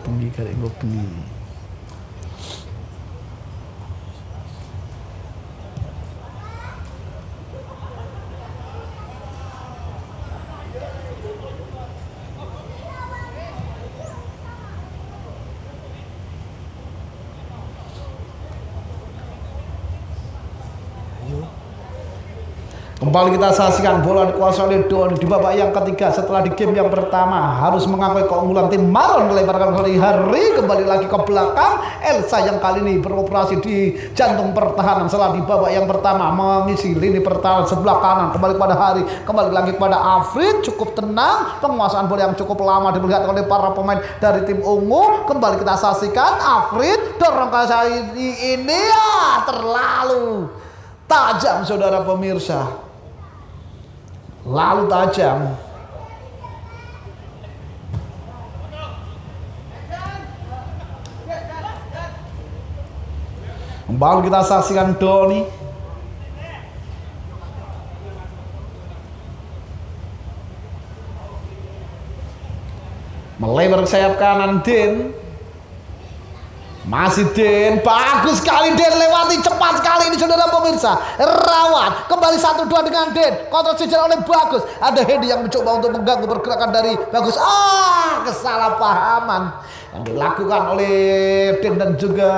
bengi karek nggo bengi. Kembali kita saksikan bola dikuasai oleh Doni di babak yang ketiga. Setelah di game yang pertama harus mengakui keunggulan tim Maron, melebarkan kali Hari kembali lagi ke belakang. Elsa yang kali ini beroperasi di jantung pertahanan setelah di babak yang pertama mengisi lini pertahanan sebelah kanan. Kembali pada Hari, kembali lagi pada Afrid, cukup tenang, penguasaan bola yang cukup lama dilihat oleh para pemain dari tim ungu. Kembali kita saksikan Afrid dorong kali ini ya, terlalu tajam saudara pemirsa. Lalu tajam. Kembali kita saksikan Doni. Melebar ke sayap kanan Den. Masih Den, bagus sekali Den, lewati cepat sekali ini saudara pemirsa. Rawat, kembali 1-2 dengan Den, kontrol sejalan oleh Bagus. Ada Hendy yang mencoba untuk mengganggu pergerakan dari Bagus. Kesalahpahaman yang dilakukan oleh Den dan juga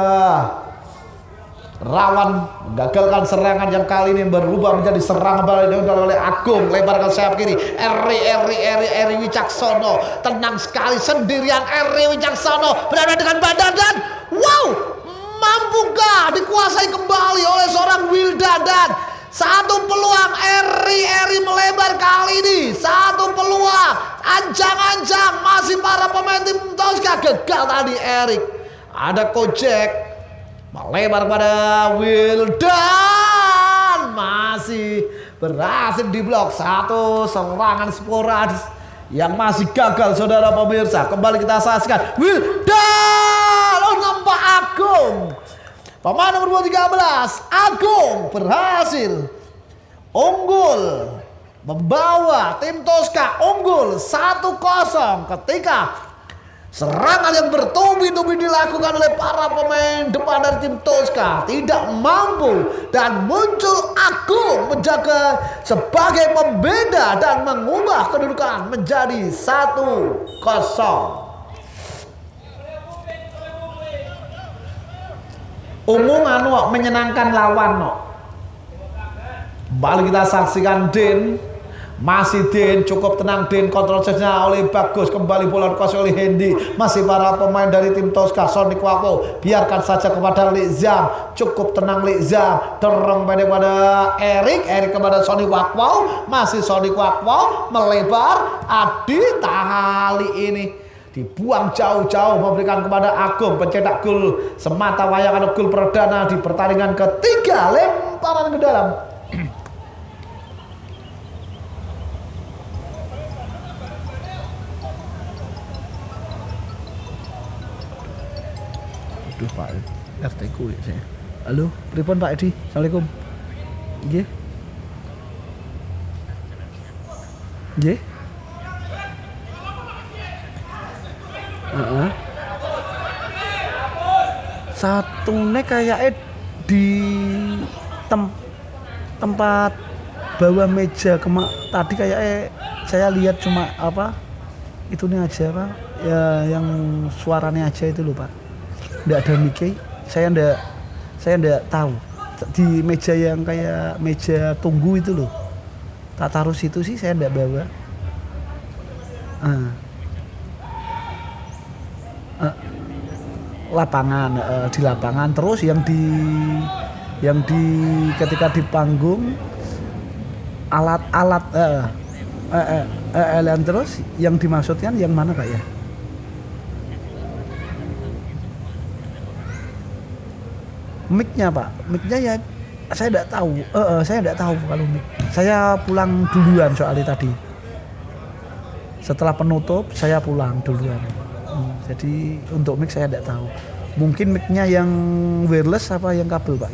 Rawan menggagalkan serangan yang kali ini berubah menjadi serangan balik oleh Agung. Lebarkan sayap kiri, Eri Wicaksono, tenang sekali sendirian Eri Wicaksono berada dengan badan dan wow, mampukah dikuasai kembali oleh seorang Wildadan. Satu peluang Eri melebar kali ini, satu peluang ancang-ancang masih para pemain tim Tosca. Gagal tadi Erik, ada Kojek melebar pada Wildan, masih berhasil diblok. Satu serangan sporadis yang masih gagal saudara pemirsa. Kembali kita saksikan Wildan, nampak Agung, pemain nomor 13 Agung berhasil unggul, membawa tim Tosca unggul 1-0 ketika serangan yang bertubi-tubi dilakukan oleh para pemain depan dari tim Tosca tidak mampu, dan muncul Agung menjaga sebagai pembeda dan mengubah kedudukan menjadi 1-0. Ungu menyenangkan lawan Balik kita saksikan Den. Masih Den, cukup tenang Den, kontrol saja oleh Bagus. Kembali bola dikuasai oleh Hendy. Masih para pemain dari tim Tosca. Sonic Wapo biarkan saja kepada Lizam. Cukup tenang Lizam, dorong pendek pada Erik kepada Sonic Wapo. Masih Sonic Wapo melebar. Adi Tahali ini dibuang jauh-jauh, memberikan kepada Agung, pencetak gol semata wayang gol perdana di pertandingan ketiga. Lemparan ke dalam. Aduh Pak, RT ku ya saya. Halo, pripun Pak Edi? Assalamualaikum. Nggih. Nggih. Satune kayaknya di tempat bawah meja tadi kayaknya saya lihat cuma itu nih aja ya, yang suaranya aja itu loh Pak. Nggak ada mic, saya ndak tahu di meja yang kayak meja tunggu itu loh, tak taruh situ sih, saya ndak bawa. Lapangan, di lapangan. Terus yang di ketika di panggung alat terus yang dimaksudkan yang mana Pak ya? Mic-nya Pak, mic-nya ya saya tidak tahu. Saya tidak tahu kalau mic. Saya pulang duluan soalnya tadi. Setelah penutup saya pulang duluan. Jadi untuk mic saya tidak tahu. Mungkin mic-nya yang wireless apa yang kabel Pak?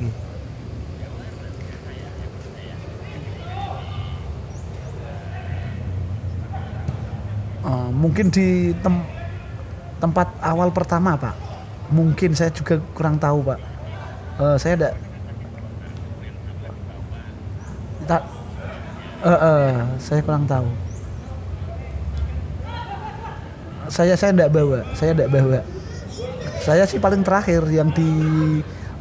Mungkin di tempat awal pertama Pak. Mungkin saya juga kurang tahu Pak. Saya ada saya kurang tahu. Saya enggak bawa. Saya sih paling terakhir yang di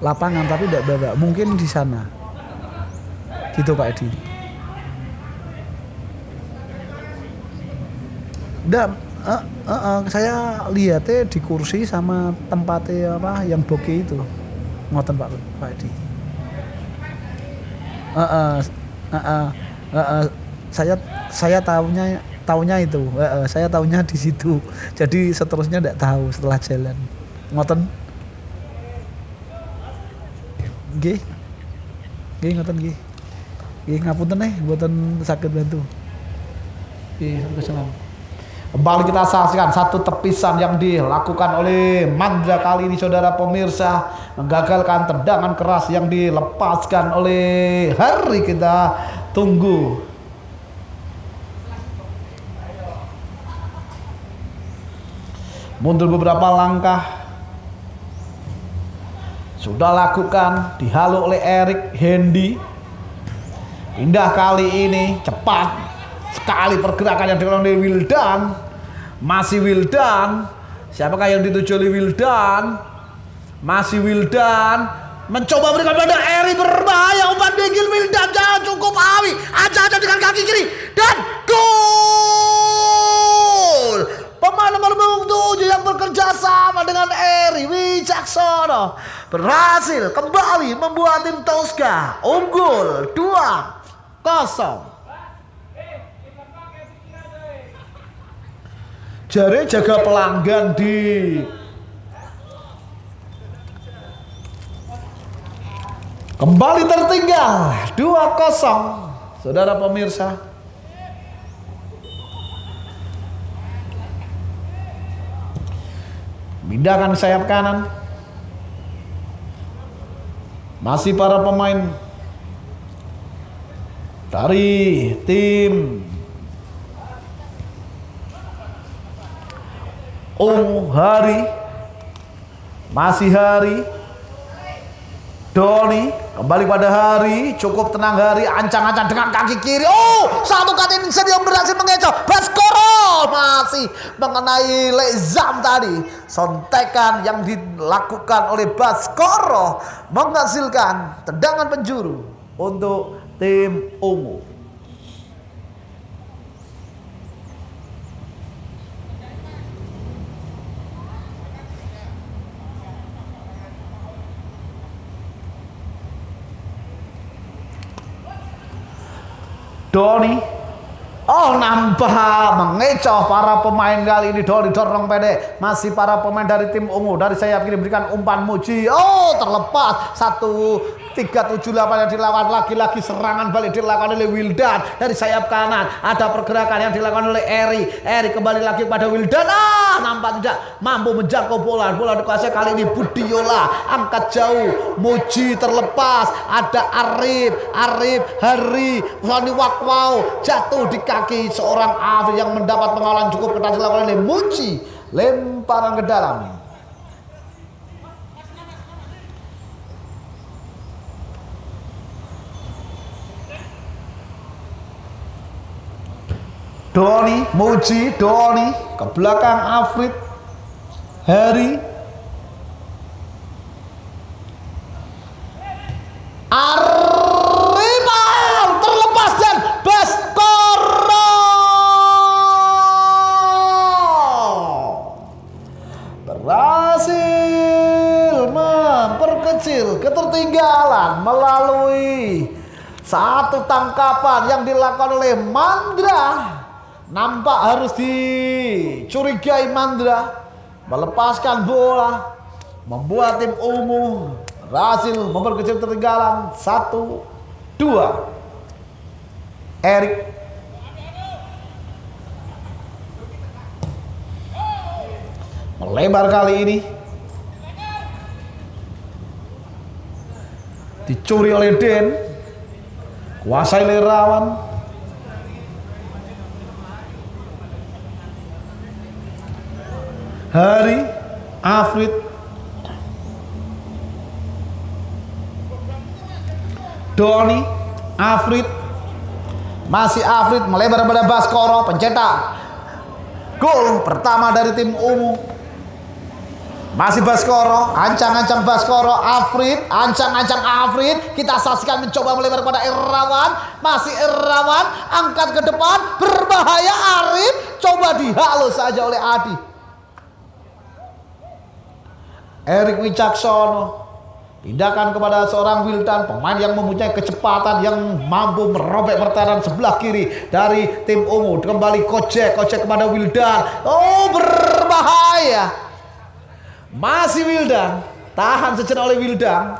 lapangan tapi enggak bawa. Mungkin di sana. Gitu Pak Edi. Saya lihatnya di kursi sama tempatnya apa yang bokeh itu. Ngoten Pak Edi. Saya taunya itu. Saya taunya di situ. Jadi seterusnya enggak tahu setelah jalan. Ngoten. Nggih. Nggih ngoten nggih. Nggih ngapunten mboten saged bantu. Nggih, salam. Kembali kita saksikan satu tepisan yang dilakukan oleh Mandra kali ini saudara pemirsa, menggagalkan tendangan keras yang dilepaskan oleh Hari. Kita tunggu. Mundur beberapa langkah. Sudah lakukan, dihalu oleh Erik Hendy. Indah kali ini, cepat sekali pergerakan yang dilakukan oleh Wildan. Masih Wildan. Siapakah yang dituju oleh Wildan? Masih Wildan. Mencoba berikan pada Eri, berbahaya. Umpan degil Wildan, jangan cukup Awi. Aja dengan kaki kiri. Dan gol. Pemain nomor 7 yang bekerja sama dengan Eri Wicaksono berhasil kembali membuat tim Tosca unggul 2-0. Jare jaga pelanggan di kembali tertinggal 2-0 saudara pemirsa. Pindahkan sayap kanan. Masih para pemain dari tim Hari. Masih Hari. Doni kembali pada Hari. Cukup tenang Hari. Ancang-ancang dengan kaki kiri. Satu kali ini dia berhasil mengecoh. Baskoro masih mengenai Lezam tadi. Sontekan yang dilakukan oleh Baskoro menghasilkan tendangan penjuru untuk tim ungu. Doni nampak mengecoh para pemain kali ini. Doni dorong pendek. Masih para pemain dari tim ungu. Dari sayap kiri berikan umpan Muji. Terlepas. 1-3-7-8 yang dilakukan. Lagi-lagi serangan balik dilakukan oleh Wildan. Dari sayap kanan ada pergerakan yang dilakukan oleh Eri kembali lagi pada Wildan. Nampak tidak mampu menjangkau bola. Bola dikuasai kali ini Budiola. Angkat jauh. Muji terlepas. Ada Arif Hari. Wani Wakwau jatuh di kaki seorang Afri yang mendapat pengawalan cukup ketat dilakukan oleh Muji. Lemparan ke dalam. Doni, Muji, Doni ke belakang Afrid, Hari, Arifal terlepas dan Baskoro berhasil memperkecil ketertinggalan melalui satu tangkapan yang dilakukan oleh Mandra. Nampak harus dicurigai Mandra melepaskan bola, membuat tim ungu berhasil memperkecil ketertinggalan 1-2. Erik melebar kali ini, dicuri oleh Den, kuasai Lerawan. Hari, Afrit, Doni, Afrit, masih Afrit melebar pada Baskoro, pencetak gol pertama dari tim ungu. Masih Baskoro, ancang-ancang Baskoro, Afrit, ancang-ancang Afrit. Kita saksikan mencoba melebar pada Irawan, masih Irawan, angkat ke depan, berbahaya Arif, coba dihalau saja oleh Adi. Erik Wicaksono pindahkan kepada seorang Wildan, pemain yang mempunyai kecepatan, yang mampu merobek pertahanan sebelah kiri dari tim ungu. Kembali Kocek kepada Wildan. Oh, berbahaya. Masih Wildan, tahan sejenak oleh Wildan.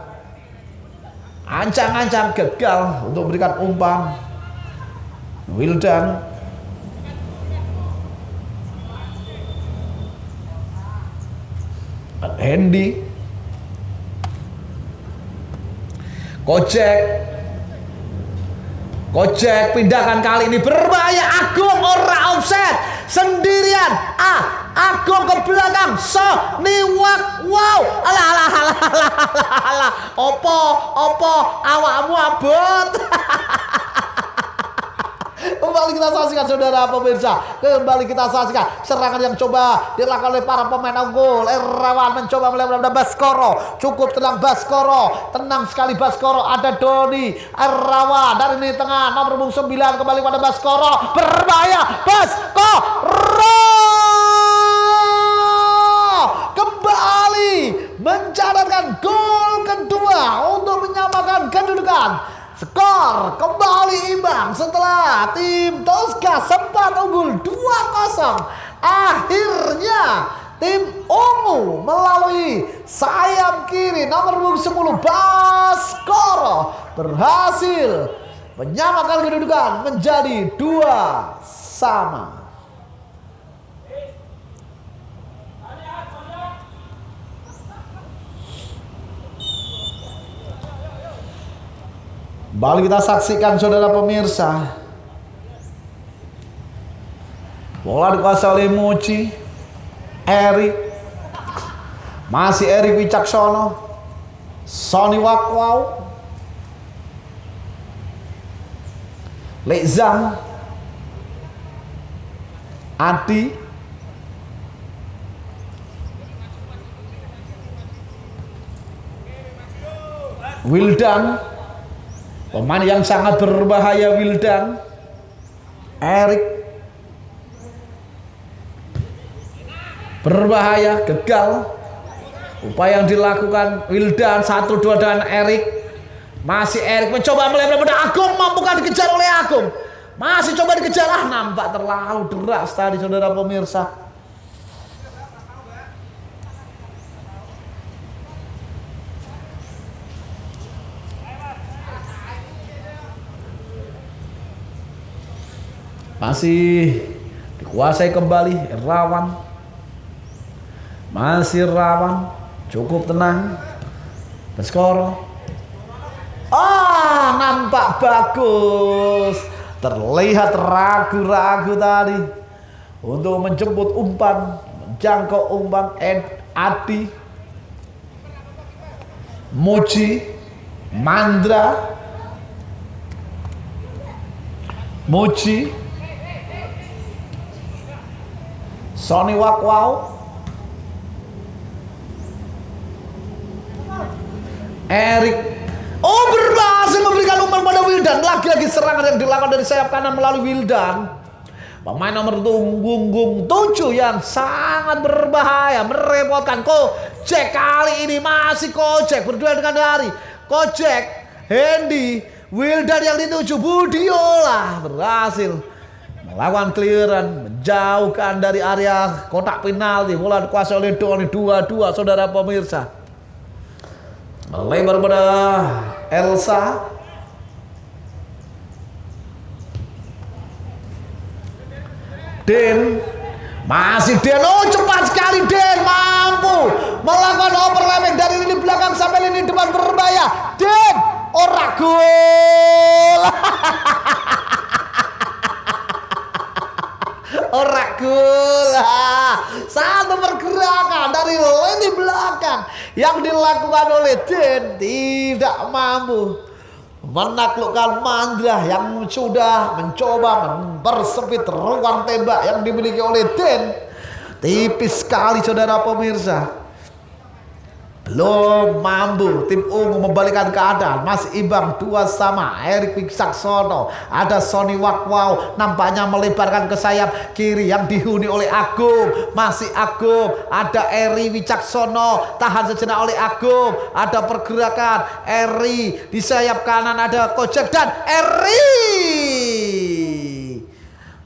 Ancang-ancang gagal untuk memberikan umpan. Wildan Hendy, Kocek pindahkan kali ini berbahaya. Agung ora offset sendirian. Agung ke belakang. Niwak, wow, alah. Opo awakmu abot. Kembali kita saksikan saudara pemirsa. Kembali kita saksikan serangan yang coba dilakukan oleh para pemain unggul. Irawan mencoba melebar pada Baskoro. Cukup tenang Baskoro. Tenang sekali Baskoro. Ada Doni. Irawan dari ini tengah. Nomor punggung 9 kembali pada Baskoro. Berbahaya. Baskoro kembali mencatatkan gol kedua untuk menyamakan kedudukan. Skor kembali imbang setelah tim Tosca sempat unggul 2-0. Akhirnya tim ungu melalui sayap kiri nomor punggung 10 Baskoro berhasil menyamakan kedudukan menjadi 2-2. Kembali kita saksikan saudara pemirsa. Bola dikuasai oleh Mochi, Erik, masih Erik Wicaksono, Sony Wakwau, Lezam, Adi, Wildan, pemain yang sangat berbahaya Wildan, Erik berbahaya, gagal upaya yang dilakukan Wildan. 1-2 dan Erik, masih Erik mencoba melebar pada Agung, mampukah dikejar oleh Agung, masih coba dikejar, nampak terlalu deras tadi saudara pemirsa. Masih dikuasai kembali Irawan, masih Irawan, cukup tenang Baskoro. Nampak bagus, terlihat ragu-ragu tadi untuk menjemput umpan, menjangkau umpan. Adi, Mochi, Mandra, Mochi, Sony Wakwau, Erik. Berhasil memberikan umpan pada Wildan. Lagi-lagi serangan yang dilakukan dari sayap kanan melalui Wildan. Pemain nomor punggung 7 yang sangat berbahaya, merepotkan. Kocek kali ini masih Kocek berduel dengan Dari. Kocek, Hendy, Wildan yang dituju. Budiola berhasil melakukan clearan, menjauhkan dari area kotak penalti. Bola dikuasai oleh Doni. 2-2 saudara pemirsa. Melebar pada Elsa, Den, masih Den. Cepat sekali Den, mampu melakukan overlapping dari lini belakang sampai lini depan berbahaya. Den, ora gol. Ora gula. Satu pergerakan dari lini belakang yang dilakukan oleh Den tidak mampu menaklukkan Mandra yang sudah mencoba mempersempit ruang tembak yang dimiliki oleh Den. Tipis sekali saudara pemirsa. Belum mampu tim ungu membalikkan keadaan, masih imbang 2-2. Erik Wicaksono, ada Sony Wakwau nampaknya melebarkan ke sayap kiri yang dihuni oleh Agung, masih Agung, ada Eri Wicaksono, tahan sejenak oleh Agung, ada pergerakan Eri di sayap kanan, ada Kojek dan Eri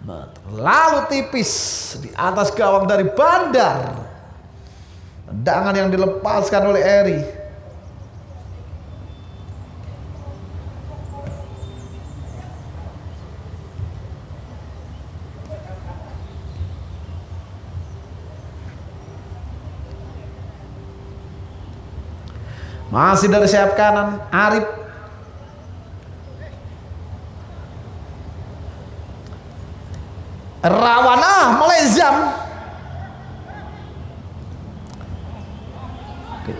terlalu tipis di atas gawang dari Bandar. Tendangan yang dilepaskan oleh Eri. Masih dari sayap kanan Arif. Rawana melezam.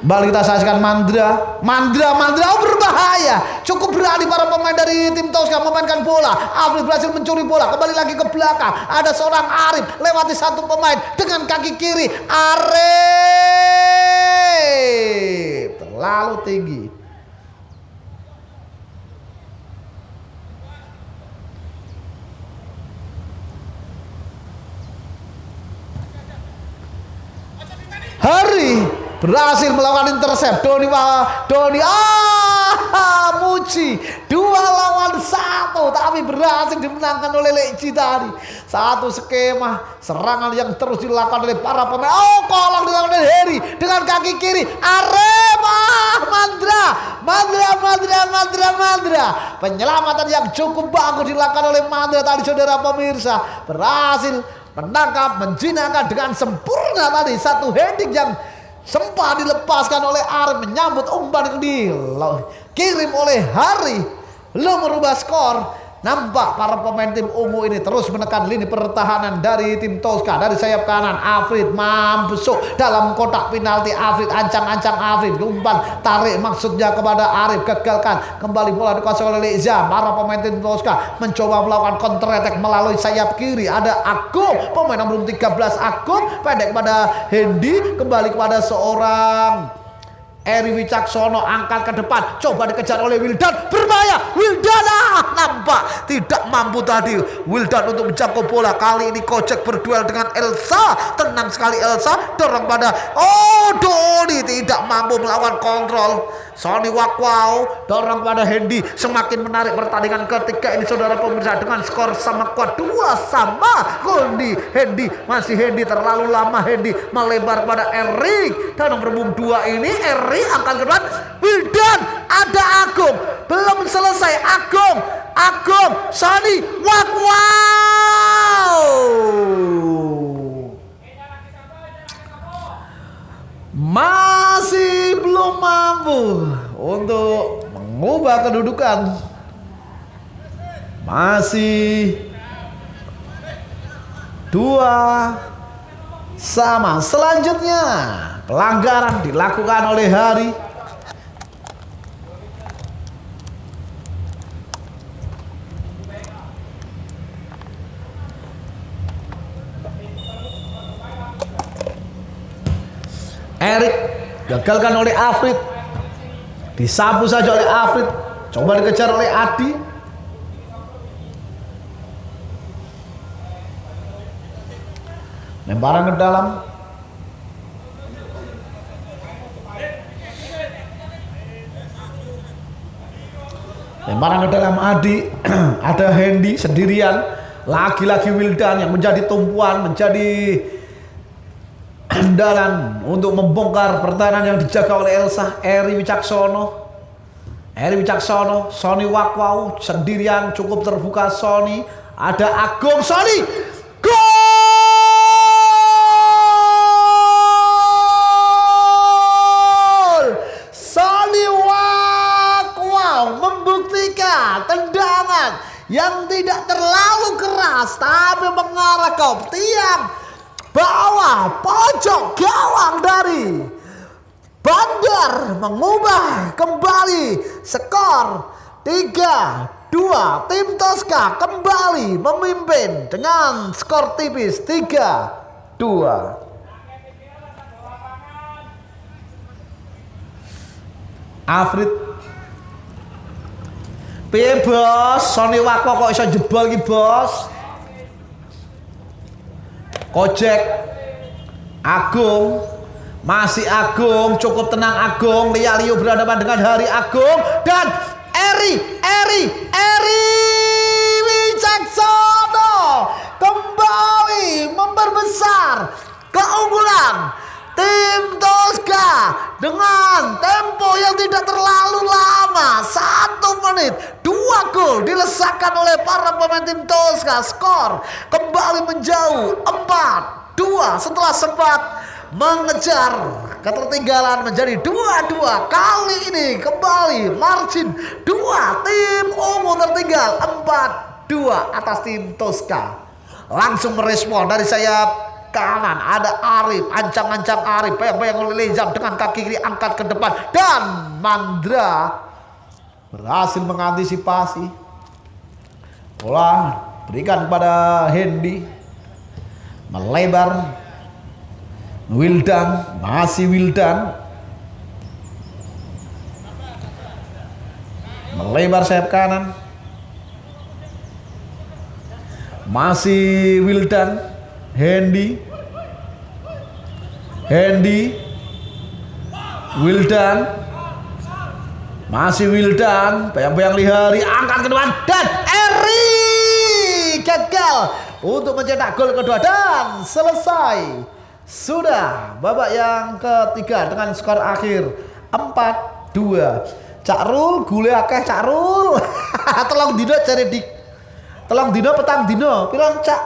Balik kita saksikan Mandra oh berbahaya, cukup berani para pemain dari tim Tosca memainkan bola. Afri berhasil mencuri bola, kembali lagi ke belakang, ada seorang Arif lewati satu pemain dengan kaki kiri. Arif terlalu tinggi. Hari berhasil melakukan intercept. Doni Muci 2 lawan 1, tapi berhasil dimenangkan oleh Leci tadi. Satu skema serangan yang terus dilakukan oleh para pemain. Oh, kolong dilakukan oleh Heri dengan kaki kiri. Mandra. Penyelamatan yang cukup bagus dilakukan oleh Mandra tadi saudara pemirsa. Berhasil menangkap, menjinakkan dengan sempurna tadi satu heading yang sempat dilepaskan oleh Arif, menyambut umpan yang dikirim oleh Hari, belum merubah skor. Nampak para pemain tim ungu ini terus menekan lini pertahanan dari tim Tosca. Dari sayap kanan Afrid masuk dalam kotak penalti. Afrid ancang-ancang, Afrid umpan tarik maksudnya kepada Arif, gagalkan. Kembali bola dikuasai oleh Leza. Para pemain tim Tosca mencoba melakukan counter attack melalui sayap kiri. Ada Agung, pemain nomor 13 Agung, pendek kepada Hendy, kembali kepada seorang Eri Wicaksono, angkat ke depan, coba dikejar oleh Wildan, berbahaya. Wildan nampak tidak mampu tadi Wildan untuk menjangkau bola. Kali ini Kojek berduel dengan Elsa, tenang sekali Elsa, dorong pada Doni, tidak mampu melawan kontrol. Sony Wakwau dorong pada Hendy, semakin menarik pertandingan ketiga ini saudara pemirsa dengan skor sama kuat 2-2. Hendy masih Hendy, terlalu lama Hendy melebar pada Erik dan nomor 2 ini Erik angkat ke depan. Wildan, ada Agung, belum selesai. Agung Sony Wakwau masih belum mampu untuk mengubah kedudukan. Masih 2-2. Selanjutnya pelanggaran dilakukan oleh Hari. Erik gagalkan oleh Afrid, disapu saja oleh Afrid, coba dikejar oleh Adi. Lemparan ke dalam. Lemparan ke dalam Adi. Ada Hendy sendirian. Lagi-lagi Wildan yang menjadi tumpuan, menjadi andalan untuk membongkar pertahanan yang dijaga oleh Elsa. Eri Wicaksono, Sony Wakwau sendirian, cukup terbuka Sony. Ada Agung, Sony, gol! Sony Wakwau membuktikan tendangan yang tidak terlalu keras tapi mengarah ke tiang bawah pojok gawang dari Bandar mengubah kembali skor 3-2. Tim Tosca kembali memimpin dengan skor tipis 3-2. Afrit piye bos? Sony Wako kok iso jebol ki bos? Kojek Agung masih Agung, cukup tenang Agung. Lia Lio berhadapan dengan Hari Agung dan Eri Wicaksono kembali memperbesar keunggulan tim Tosca dengan tempo yang tidak terlalu lama, 1 menit 2 gol dilesakkan oleh para pemain tim Tosca. Skor kembali menjauh 4-2 setelah sempat mengejar ketertinggalan menjadi 2-2. Kali ini kembali margin 2 tim ungu tertinggal 4-2 atas tim Tosca. Langsung merespon dari sayap kanan ada Arif, ancang-ancang Arif, bayang-bayang oleh Lezam dengan kaki kiri angkat ke depan dan Mandra berhasil mengantisipasi. Bola berikan kepada Hendy, melebar. Wildan, masih Wildan melebar sayap kanan, masih Wildan. Hendy Wildan, masih Wildan, bayang-bayang Lihari angkat ke depan dan Eri gagal untuk mencetak gol kedua dan selesai. Sudah babak yang ketiga dengan skor akhir 4-2. Cak Rul gule akeh Cak Rul. Tolong dino cari dik. Tolong dino petang dino. Pirang Cak